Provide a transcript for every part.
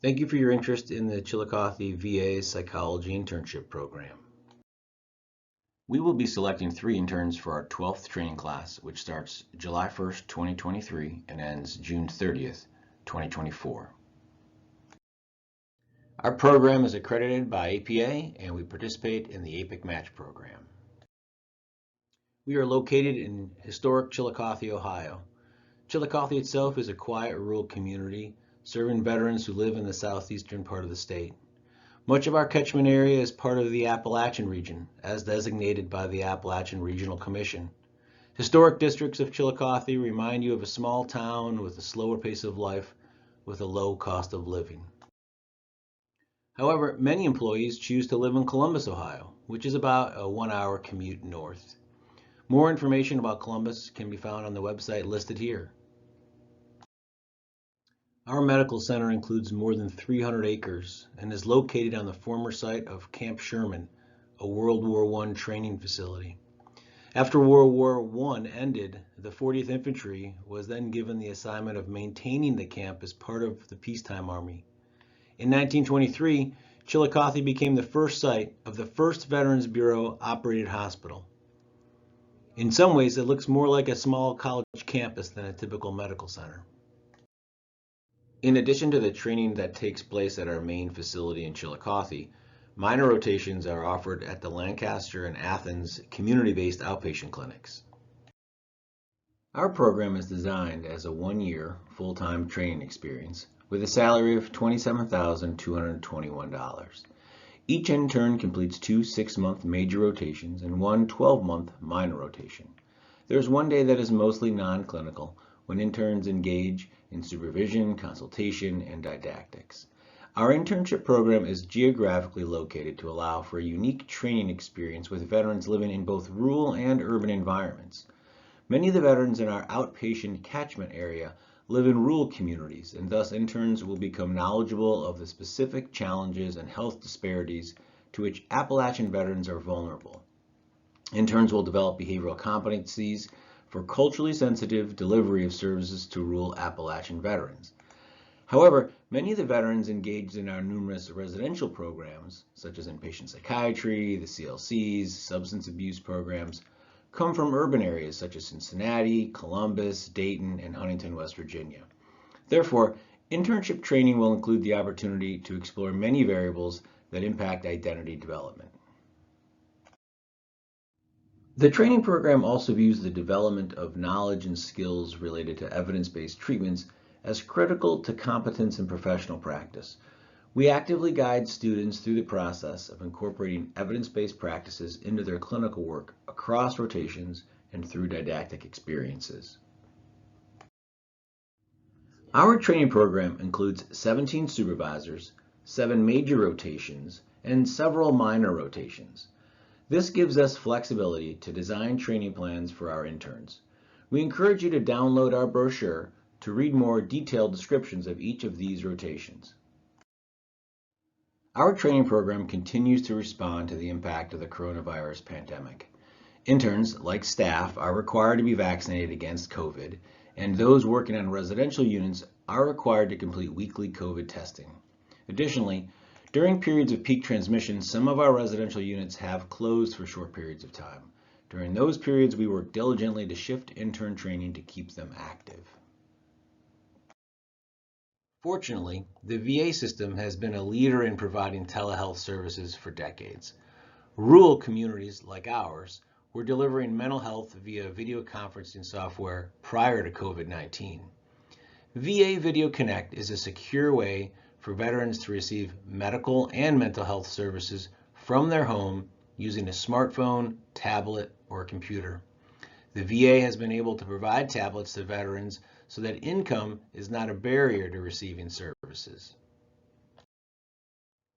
Thank you for your interest in the Chillicothe VA Psychology Internship Program. We will be selecting 3 interns for our 12th training class, which starts July 1st, 2023 and ends June 30th, 2024. Our program is accredited by APA and we participate in the APIC Match program. We are located in historic Chillicothe, Ohio. Chillicothe itself is a quiet rural community serving veterans who live in the southeastern part of the state. Much of our catchment area is part of the Appalachian region, as designated by the Appalachian Regional Commission. Historic districts of Chillicothe remind you of a small town with a slower pace of life with a low cost of living. However, many employees choose to live in Columbus, Ohio, which is about a 1-hour commute north. More information about Columbus can be found on the website listed here. Our medical center includes more than 300 acres and is located on the former site of Camp Sherman, a World War I training facility. After World War I ended, the 40th Infantry was then given the assignment of maintaining the camp as part of the peacetime army. In 1923, Chillicothe became the first site of the first Veterans Bureau operated hospital. In some ways, it looks more like a small college campus than a typical medical center. In addition to the training that takes place at our main facility in Chillicothe, minor rotations are offered at the Lancaster and Athens community-based outpatient clinics. Our program is designed as a 1-year full-time training experience with a salary of $27,221. Each intern completes 2 6-month major rotations and 1 12-month minor rotation. There's 1 day that is mostly non-clinical when interns engage in supervision, consultation, and didactics. Our internship program is geographically located to allow for a unique training experience with veterans living in both rural and urban environments. Many of the veterans in our outpatient catchment area live in rural communities, and thus interns will become knowledgeable of the specific challenges and health disparities to which Appalachian veterans are vulnerable. Interns will develop behavioral competencies for culturally sensitive delivery of services to rural Appalachian veterans. However, many of the veterans engaged in our numerous residential programs, such as inpatient psychiatry, the CLCs, substance abuse programs, come from urban areas such as Cincinnati, Columbus, Dayton, and Huntington, West Virginia. Therefore, internship training will include the opportunity to explore many variables that impact identity development. The training program also views the development of knowledge and skills related to evidence-based treatments as critical to competence in professional practice. We actively guide students through the process of incorporating evidence-based practices into their clinical work across rotations and through didactic experiences. Our training program includes 17 supervisors, 7 major rotations, and several minor rotations. This gives us flexibility to design training plans for our interns. We encourage you to download our brochure to read more detailed descriptions of each of these rotations. Our training program continues to respond to the impact of the coronavirus pandemic. Interns, like staff, are required to be vaccinated against COVID, and those working on residential units are required to complete weekly COVID testing. Additionally, during periods of peak transmission, some of our residential units have closed for short periods of time. During those periods, we work diligently to shift intern training to keep them active. Fortunately, the VA system has been a leader in providing telehealth services for decades. Rural communities like ours were delivering mental health via video conferencing software prior to COVID-19. VA Video Connect is a secure way for veterans to receive medical and mental health services from their home using a smartphone, tablet, or computer. The VA has been able to provide tablets to veterans so that income is not a barrier to receiving services.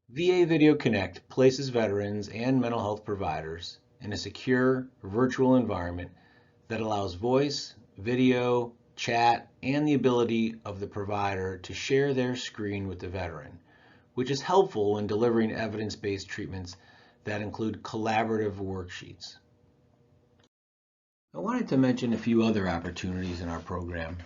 VA Video Connect places veterans and mental health providers in a secure virtual environment that allows voice, video, chat, and the ability of the provider to share their screen with the veteran, which is helpful when delivering evidence-based treatments that include collaborative worksheets. I wanted to mention a few other opportunities in our program.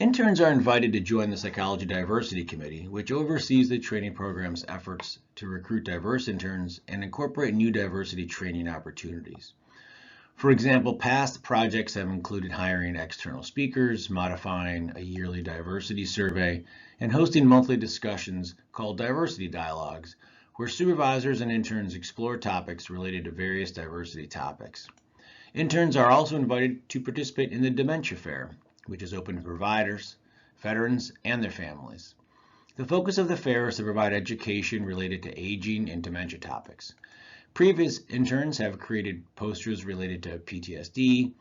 Interns are invited to join the Psychology Diversity Committee, which oversees the training program's efforts to recruit diverse interns and incorporate new diversity training opportunities. For example, past projects have included hiring external speakers, modifying a yearly diversity survey, and hosting monthly discussions called diversity dialogues, where supervisors and interns explore topics related to various diversity topics. Interns are also invited to participate in the Dementia Fair, which is open to providers, veterans, and their families. The focus of the fair is to provide education related to aging and dementia topics. Previous interns have created posters related to PTSD,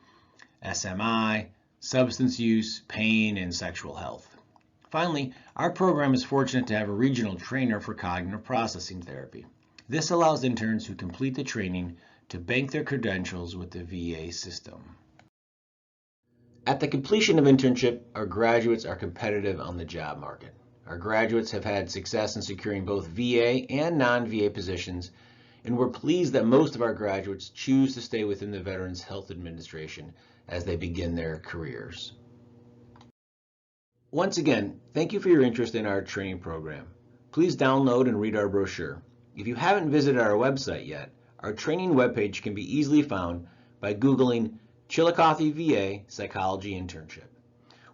SMI, substance use, pain, and sexual health. Finally, our program is fortunate to have a regional trainer for cognitive processing therapy. This allows interns who complete the training to bank their credentials with the VA system. At the completion of internship, our graduates are competitive on the job market. Our graduates have had success in securing both VA and non-VA positions, and we're pleased that most of our graduates choose to stay within the Veterans Health Administration as they begin their careers. Once again, thank you for your interest in our training program. Please download and read our brochure. If you haven't visited our website yet, our training webpage can be easily found by Googling Chillicothe VA Psychology Internship.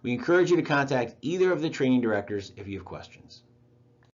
We encourage you to contact either of the training directors if you have questions.